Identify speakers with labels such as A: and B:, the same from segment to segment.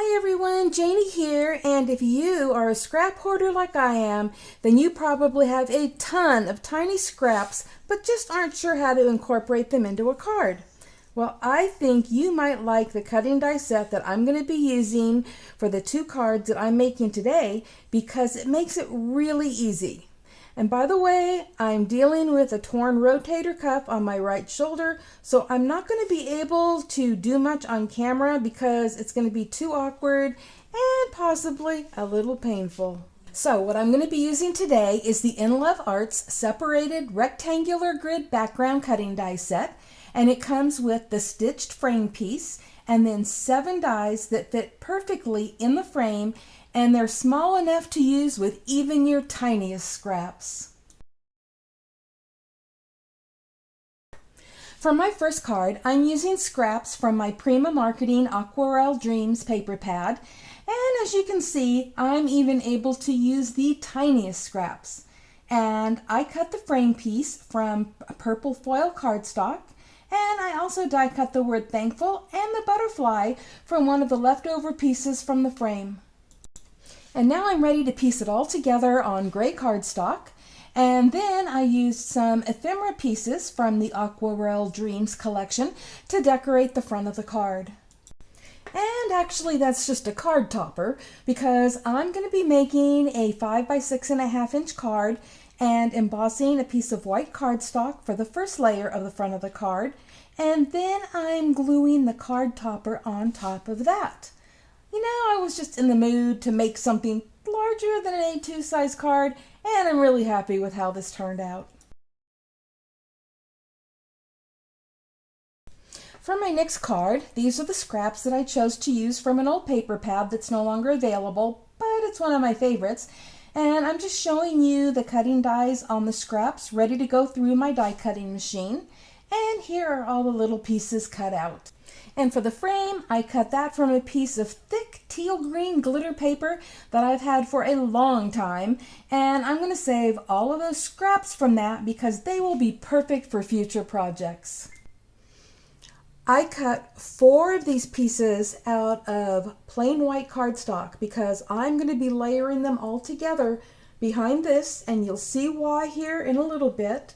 A: Hi everyone, Janie here, and if you are a scrap hoarder like I am, then you probably have a ton of tiny scraps, but just aren't sure how to incorporate them into a card. Well, I think you might like the cutting die set that I'm going to be using for the two cards that I'm making today because it makes it really easy. And by the way, I'm dealing with a torn rotator cuff on my right shoulder, so I'm not going to be able to do much on camera because it's going to be too awkward and possibly a little painful. So what I'm going to be using today is the In Love Arts separated rectangular grid background cutting die set, and it comes with the stitched frame piece and then 7 dies that fit perfectly in the frame, and they're small enough to use with even your tiniest scraps. For my first card, I'm using scraps from my Prima Marketing Aquarelle Dreams paper pad, and as you can see, I'm even able to use the tiniest scraps. And I cut the frame piece from a purple foil cardstock, and I also die cut the word thankful and the butterfly from one of the leftover pieces from the frame. And now I'm ready to piece it all together on gray cardstock, and then I used some ephemera pieces from the Aquarelle Dreams collection to decorate the front of the card. And actually that's just a card topper because I'm going to be making a 5 by 6.5 inch card and embossing a piece of white cardstock for the first layer of the front of the card, and then I'm gluing the card topper on top of that. You know, I was just in the mood to make something larger than an A2 size card, and I'm really happy with how this turned out. For my next card, these are the scraps that I chose to use from an old paper pad that's no longer available, but it's one of my favorites. And I'm just showing you the cutting dies on the scraps ready to go through my die cutting machine. And here are all the little pieces cut out. And for the frame, I cut that from a piece of thick teal green glitter paper that I've had for a long time, and I'm going to save all of those scraps from that because they will be perfect for future projects. I cut 4 of these pieces out of plain white cardstock because I'm going to be layering them all together behind this, and you'll see why here in a little bit.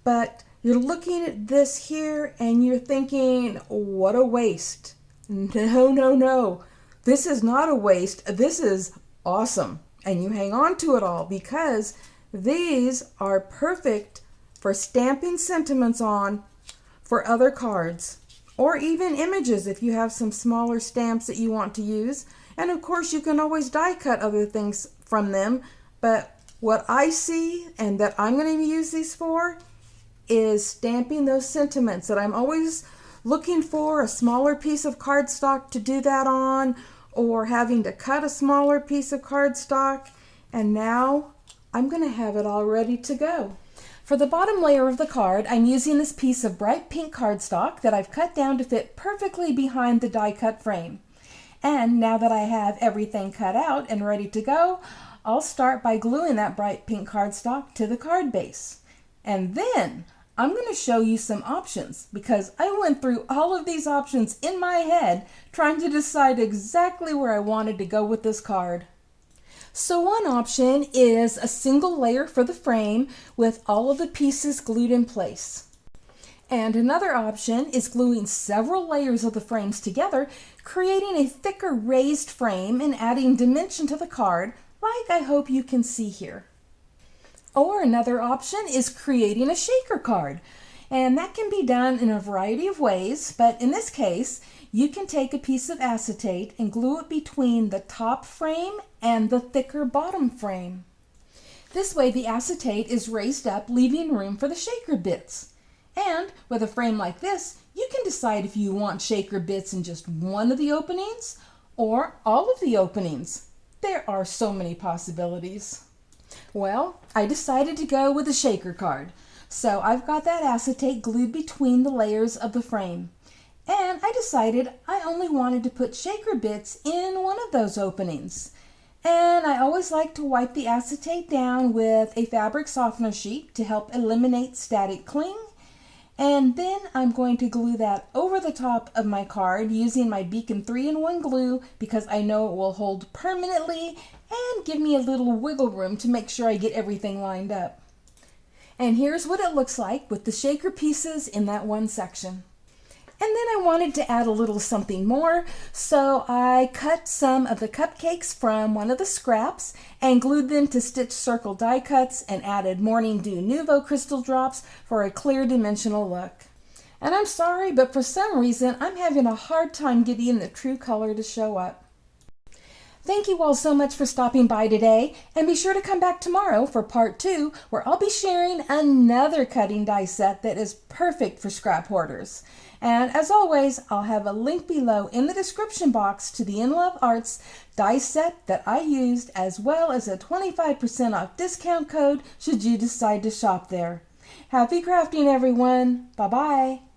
A: But you're looking at this here and you're thinking, what a waste. No, no, no. This is not a waste. This is awesome. And you hang on to it all because these are perfect for stamping sentiments on for other cards or even images if you have some smaller stamps that you want to use. And of course you can always die cut other things from them. But what I see and that I'm going to use these for is stamping those sentiments that I'm always looking for a smaller piece of cardstock to do that on, or having to cut a smaller piece of cardstock, and now I'm going to have it all ready to go. For the bottom layer of the card, I'm using this piece of bright pink cardstock that I've cut down to fit perfectly behind the die cut frame. And now that I have everything cut out and ready to go, I'll start by gluing that bright pink cardstock to the card base. And then I'm going to show you some options because I went through all of these options in my head trying to decide exactly where I wanted to go with this card. So one option is a single layer for the frame with all of the pieces glued in place. And another option is gluing several layers of the frames together, creating a thicker raised frame and adding dimension to the card, like I hope you can see here. Or another option is creating a shaker card, and that can be done in a variety of ways, but in this case you can take a piece of acetate and glue it between the top frame and the thicker bottom frame. This way the acetate is raised up, leaving room for the shaker bits. And with a frame like this, you can decide if you want shaker bits in just one of the openings or all of the openings. There are so many possibilities. Well, I decided to go with a shaker card, so I've got that acetate glued between the layers of the frame. And I decided I only wanted to put shaker bits in one of those openings. And I always like to wipe the acetate down with a fabric softener sheet to help eliminate static cling. And then I'm going to glue that over the top of my card using my Beacon 3-in-1 glue because I know it will hold permanently and give me a little wiggle room to make sure I get everything lined up. And here's what it looks like with the shaker pieces in that one section. And then I wanted to add a little something more, so I cut some of the cupcakes from one of the scraps and glued them to stitch circle die cuts and added Morning Dew Nouveau crystal drops for a clear dimensional look. And I'm sorry, but for some reason I'm having a hard time getting the true color to show up. Thank you all so much for stopping by today, and be sure to come back tomorrow for part 2, where I'll be sharing another cutting die set that is perfect for scrap hoarders. And as always, I'll have a link below in the description box to the In Love Arts die set that I used, as well as a 25% off discount code should you decide to shop there. Happy crafting, everyone! Bye-bye!